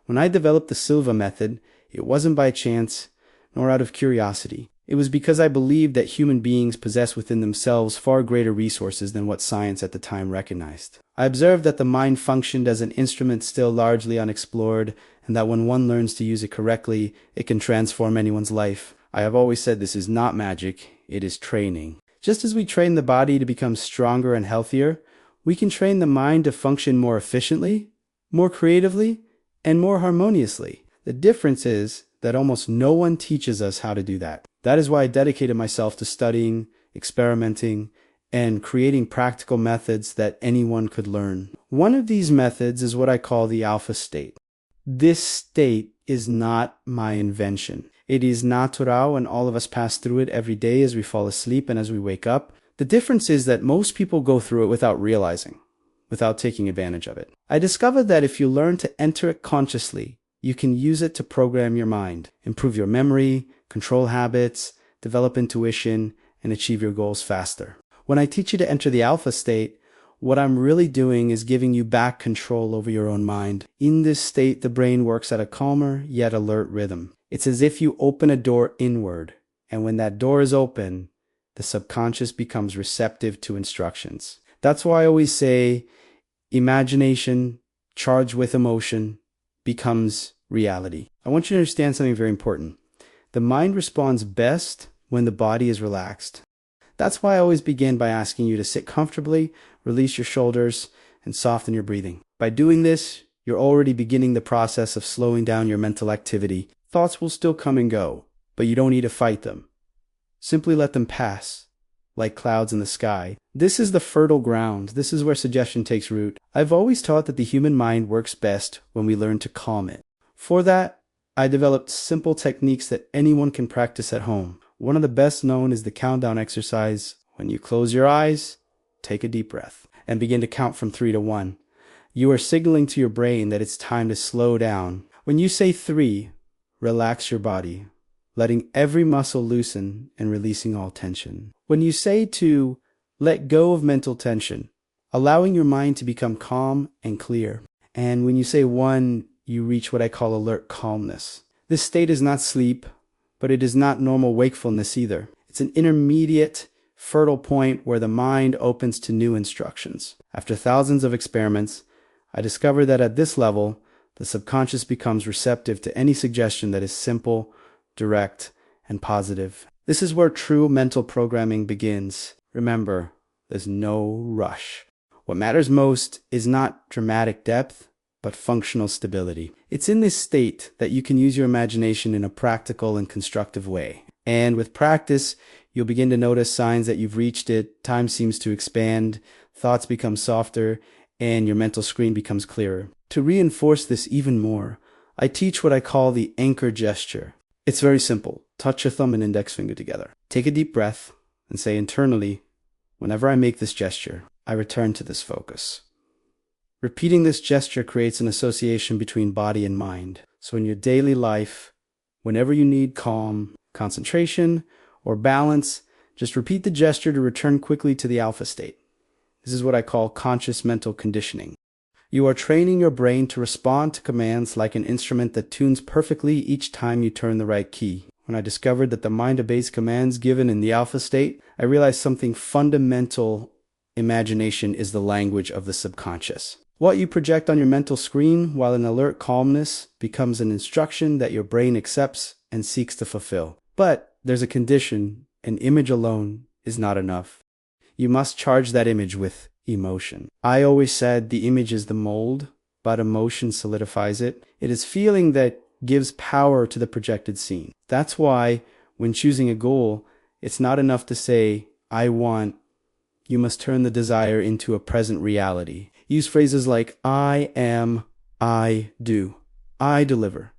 When I developed the Silva method, it wasn't by chance nor out of curiosity. It was because I believed that human beings possess within themselves far greater resources than what science at the time recognized. I observed that the mind functioned as an instrument still largely unexplored, and that when one learns to use it correctly, it can transform anyone's life. I have always said this is not magic, it is training. Just as we train the body to become stronger and healthier, we can train the mind to function more efficiently, more creatively, and more harmoniously. The difference is that almost no one teaches us how to do that. That is why I dedicated myself to studying, experimenting, and creating practical methods that anyone could learn. One of these methods is what I call the alpha state. This state is not my invention. It is natural, and all of us pass through it every day as we fall asleep and as we wake up. The difference is that most people go through it without realizing, without taking advantage of it. I discovered that if you learn to enter it consciously, you can use it to program your mind, improve your memory, control habits, develop intuition, and achieve your goals faster. When I teach you to enter the alpha state, what I'm really doing is giving you back control over your own mind. In this state, the brain works at a calmer yet alert rhythm. It's as if you open a door inward, and when that door is open, the subconscious becomes receptive to instructions. That's why I always say, imagination charged with emotion becomes reality. I want you to understand something very important. The mind responds best when the body is relaxed. That's why I always begin by asking you to sit comfortably, release your shoulders, and soften your breathing. By doing this, you're already beginning the process of slowing down your mental activity. Thoughts will still come and go, but you don't need to fight them. Simply let them pass, like clouds in the sky. This is the fertile ground. This is where suggestion takes root. I've always taught that the human mind works best when we learn to calm it. For that, I developed simple techniques that anyone can practice at home. One of the best known is the countdown exercise. When you close your eyes, take a deep breath and begin to count from 3 to 1. You are signaling to your brain that it's time to slow down. When you say 3, relax your body, letting every muscle loosen and releasing all tension. When you say 2, let go of mental tension, allowing your mind to become calm and clear. And when you say 1, you reach what I call alert calmness. This state is not sleep, but it is not normal wakefulness either. It's an intermediate, fertile point where the mind opens to new instructions. After thousands of experiments, I discovered that at this level, the subconscious becomes receptive to any suggestion that is simple, direct, and positive. This is where true mental programming begins. Remember, there's no rush. What matters most is not dramatic depth, but functional stability. It's in this state that you can use your imagination in a practical and constructive way. And with practice, you'll begin to notice signs that you've reached it. Time seems to expand, thoughts become softer, and your mental screen becomes clearer. To reinforce this even more, I teach what I call the anchor gesture. It's very simple. Touch your thumb and index finger together. Take a deep breath and say internally, whenever I make this gesture, I return to this focus. Repeating this gesture creates an association between body and mind. So in your daily life, whenever you need calm, concentration, or balance, just repeat the gesture to return quickly to the alpha state. This is what I call conscious mental conditioning. You are training your brain to respond to commands like an instrument that tunes perfectly each time you turn the right key. When I discovered that the mind obeys commands given in the alpha state, I realized something fundamental. Imagination is the language of the subconscious. What you project on your mental screen while in alert calmness becomes an instruction that your brain accepts and seeks to fulfill. But there's a condition. An image alone is not enough. You must charge that image with emotion. I always said the image is the mold, but emotion solidifies it. It is feeling that gives power to the projected scene. That's why when choosing a goal, it's not enough to say, I want. You must turn the desire into a present reality. Use phrases like, I am, I do, I deliver.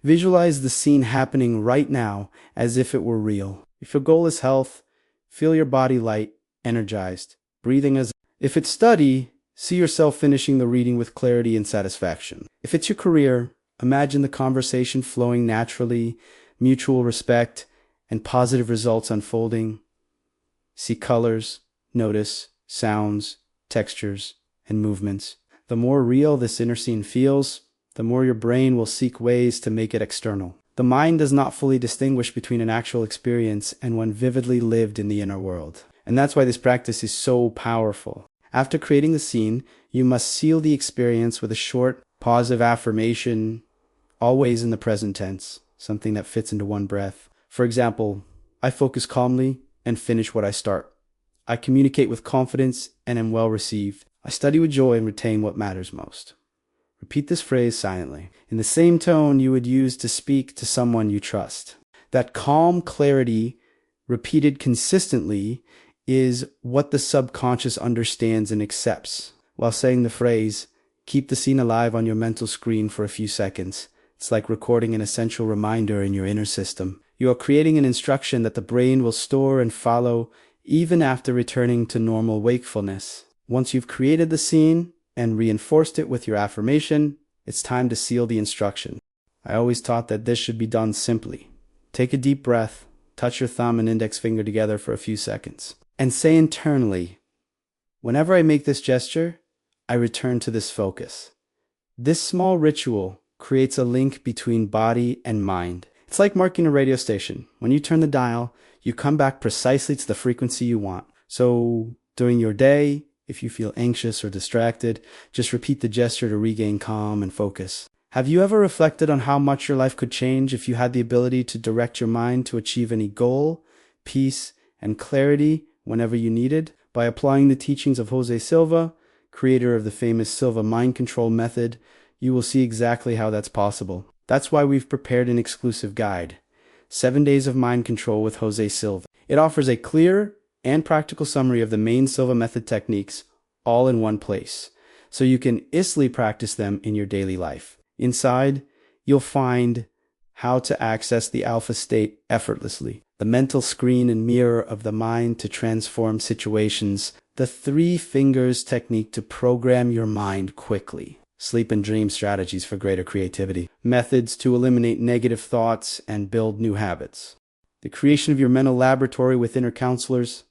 Visualize the scene happening right now as if it were real. If your goal is health, feel your body light, energized, breathing as if it's study, see yourself finishing the reading with clarity and satisfaction. If it's your career, imagine the conversation flowing naturally, mutual respect, and positive results unfolding. See colors, notice sounds, textures, and movements. The more real this inner scene feels, the more your brain will seek ways to make it external. The mind does not fully distinguish between an actual experience and one vividly lived in the inner world. And that's why this practice is so powerful. After creating the scene, you must seal the experience with a short, positive affirmation, always in the present tense, something that fits into one breath. For example, I focus calmly and finish what I start. I communicate with confidence and am well received. I study with joy and retain what matters most. Repeat this phrase silently, in the same tone you would use to speak to someone you trust. That calm clarity, repeated consistently, is what the subconscious understands and accepts. While saying the phrase, keep the scene alive on your mental screen for a few seconds. It's like recording an essential reminder in your inner system. You are creating an instruction that the brain will store and follow even after returning to normal wakefulness. Once you've created the scene and reinforced it with your affirmation, it's time to seal the instruction. I always taught that this should be done simply. Take a deep breath, touch your thumb and index finger together for a few seconds, and say internally, whenever I make this gesture, I return to this focus. This small ritual creates a link between body and mind. It's like marking a radio station. When you turn the dial, you come back precisely to the frequency you want. So during your day, if you feel anxious or distracted, just repeat the gesture to regain calm and focus. Have you ever reflected on how much your life could change if you had the ability to direct your mind to achieve any goal, peace, and clarity whenever you needed? By applying the teachings of José Silva, creator of the famous Silva Mind Control Method, you will see exactly how that's possible. That's why we've prepared an exclusive guide, 7 Days of Mind Control with José Silva. It offers a clear and practical summary of the main Silva Method techniques all in one place, so you can easily practice them in your daily life. Inside, you'll find how to access the alpha state effortlessly, the mental screen and mirror of the mind to transform situations, the 3 fingers technique to program your mind quickly, sleep and dream strategies for greater creativity, methods to eliminate negative thoughts and build new habits, the creation of your mental laboratory with inner counselors,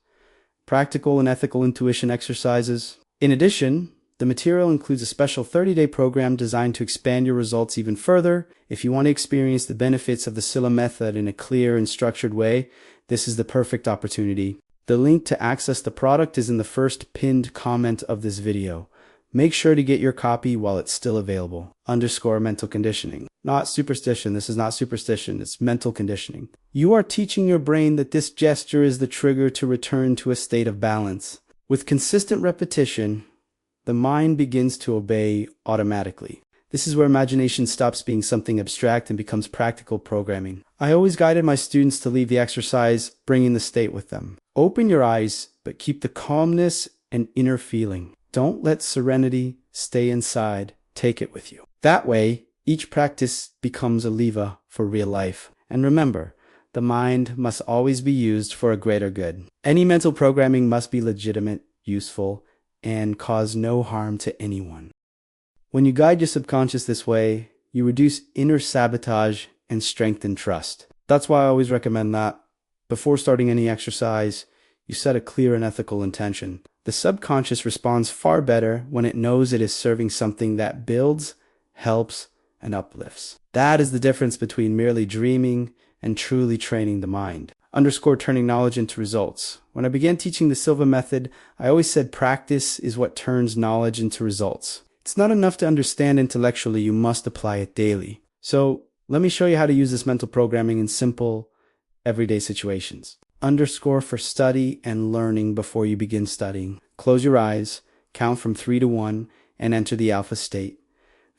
practical and ethical intuition exercises. In addition, the material includes a special 30-day program designed to expand your results even further. If you want to experience the benefits of the Silva method in a clear and structured way, this is the perfect opportunity. The link to access the product is in the first pinned comment of this video. Make sure to get your copy while it's still available. Mental conditioning. Not superstition. This is not superstition. It's mental conditioning. You are teaching your brain that this gesture is the trigger to return to a state of balance. With consistent repetition, the mind begins to obey automatically. This is where imagination stops being something abstract and becomes practical programming. I always guided my students to leave the exercise bringing the state with them. Open your eyes, but keep the calmness and inner feeling. Don't let serenity stay inside. Take it with you. That way, each practice becomes a lever for real life. And remember, the mind must always be used for a greater good. Any mental programming must be legitimate, useful, and cause no harm to anyone. When you guide your subconscious this way, you reduce inner sabotage and strengthen trust. That's why I always recommend that before starting any exercise, you set a clear and ethical intention. The subconscious responds far better when it knows it is serving something that builds, helps, and uplifts. That is the difference between merely dreaming and truly training the mind. Turning knowledge into results. When I began teaching the Silva method, I always said practice is what turns knowledge into results. It's not enough to understand intellectually, you must apply it daily. So let me show you how to use this mental programming in simple, everyday situations. For study and learning before you begin studying. Close your eyes, count from 3 to 1, and enter the alpha state.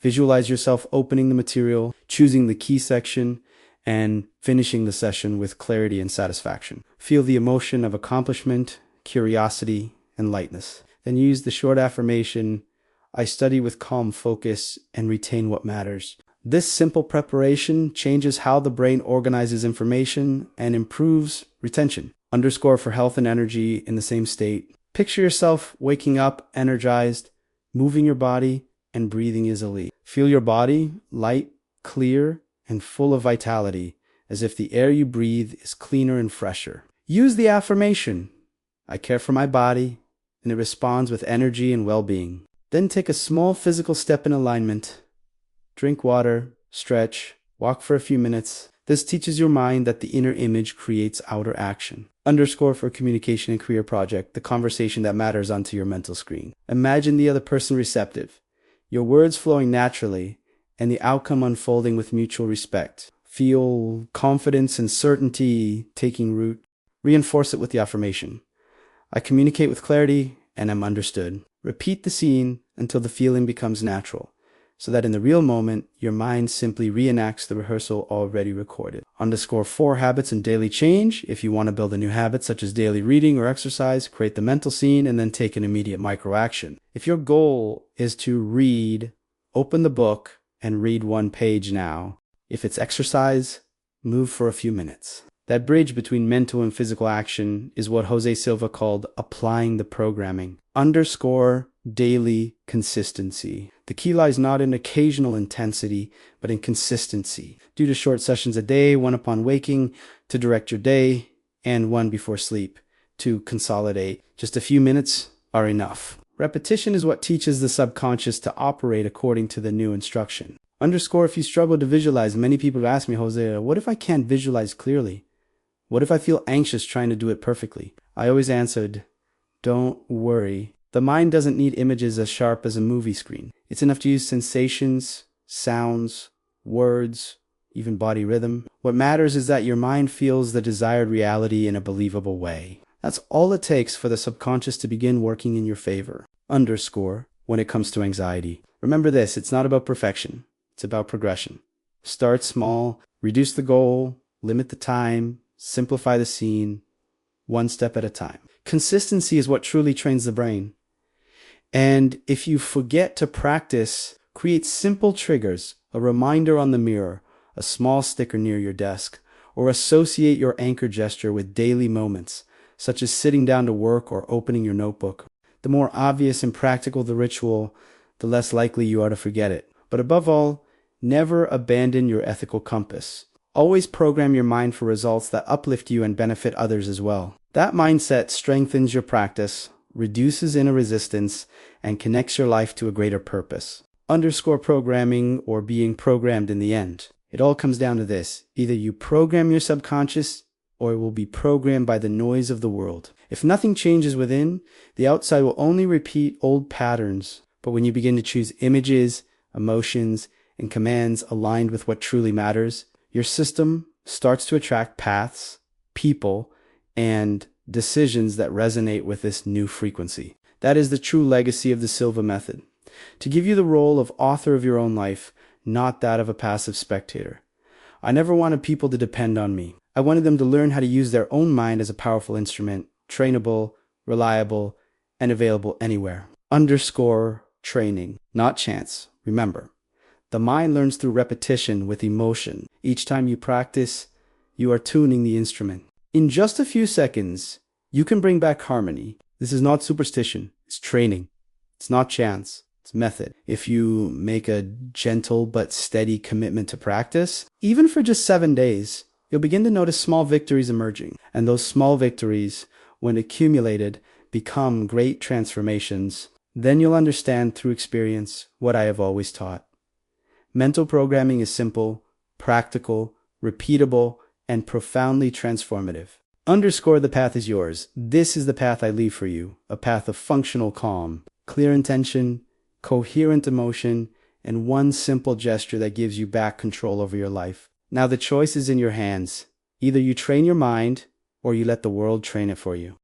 Visualize yourself opening the material, choosing the key section, and finishing the session with clarity and satisfaction. Feel the emotion of accomplishment, curiosity, and lightness. Then use the short affirmation, I study with calm focus and retain what matters. This simple preparation changes how the brain organizes information and improves retention. For health and energy in the same state. Picture yourself waking up energized, moving your body, and breathing easily. Feel your body light, clear, and full of vitality, as if the air you breathe is cleaner and fresher. Use the affirmation, I care for my body, and it responds with energy and well-being. Then take a small physical step in alignment. Drink water, stretch, walk for a few minutes. This teaches your mind that the inner image creates outer action. Underscore for communication and career project, the conversation that matters onto your mental screen. Imagine the other person receptive, your words flowing naturally, and the outcome unfolding with mutual respect. Feel confidence and certainty taking root. Reinforce it with the affirmation. I communicate with clarity and am understood. Repeat the scene until the feeling becomes natural, so that in the real moment, your mind simply reenacts the rehearsal already recorded. Underscore 4 habits and daily change. If you want to build a new habit, such as daily reading or exercise, create the mental scene and then take an immediate micro action. If your goal is to read, open the book and read one page now. If it's exercise, move for a few minutes. That bridge between mental and physical action is what José Silva called applying the programming. Underscore daily consistency. The key lies not in occasional intensity, but in consistency. Do to short sessions a day, one upon waking, to direct your day, and one before sleep, to consolidate. Just a few minutes are enough. Repetition is what teaches the subconscious to operate according to the new instruction. Underscore if you struggle to visualize. Many people ask me, Jose, what if I can't visualize clearly? What if I feel anxious trying to do it perfectly? I always answered, don't worry. The mind doesn't need images as sharp as a movie screen. It's enough to use sensations, sounds, words, even body rhythm. What matters is that your mind feels the desired reality in a believable way. That's all it takes for the subconscious to begin working in your favor. Underscore when it comes to anxiety. Remember this, it's not about perfection. It's about progression. Start small, reduce the goal, limit the time, simplify the scene, one step at a time. Consistency is what truly trains the brain. And if you forget to practice, create simple triggers, a reminder on the mirror, a small sticker near your desk, or associate your anchor gesture with daily moments, such as sitting down to work or opening your notebook. The more obvious and practical the ritual, the less likely you are to forget it. But above all, never abandon your ethical compass. Always program your mind for results that uplift you and benefit others as well. That mindset strengthens your practice, reduces inner resistance, and connects your life to a greater purpose. Underscore programming or being programmed in the end. It all comes down to this. Either you program your subconscious or it will be programmed by the noise of the world. If nothing changes within, the outside will only repeat old patterns. But when you begin to choose images, emotions, and commands aligned with what truly matters, your system starts to attract paths, people, and decisions that resonate with this new frequency. That is the true legacy of the Silva method. To give you the role of author of your own life, not that of a passive spectator. I never wanted people to depend on me. I wanted them to learn how to use their own mind as a powerful instrument, trainable, reliable, and available anywhere. Underscore training, not chance. Remember, the mind learns through repetition with emotion. Each time you practice, you are tuning the instrument. In just a few seconds, you can bring back harmony. This is not superstition, it's training. It's not chance, it's method. If you make a gentle but steady commitment to practice, even for just 7 days, you'll begin to notice small victories emerging. And those small victories, when accumulated, become great transformations. Then you'll understand through experience what I have always taught. Mental programming is simple, practical, repeatable, and profoundly transformative. Underscore the path is yours. This is the path I leave for you, a path of functional calm, clear intention, coherent emotion, and one simple gesture that gives you back control over your life. Now the choice is in your hands. Either you train your mind or you let the world train it for you.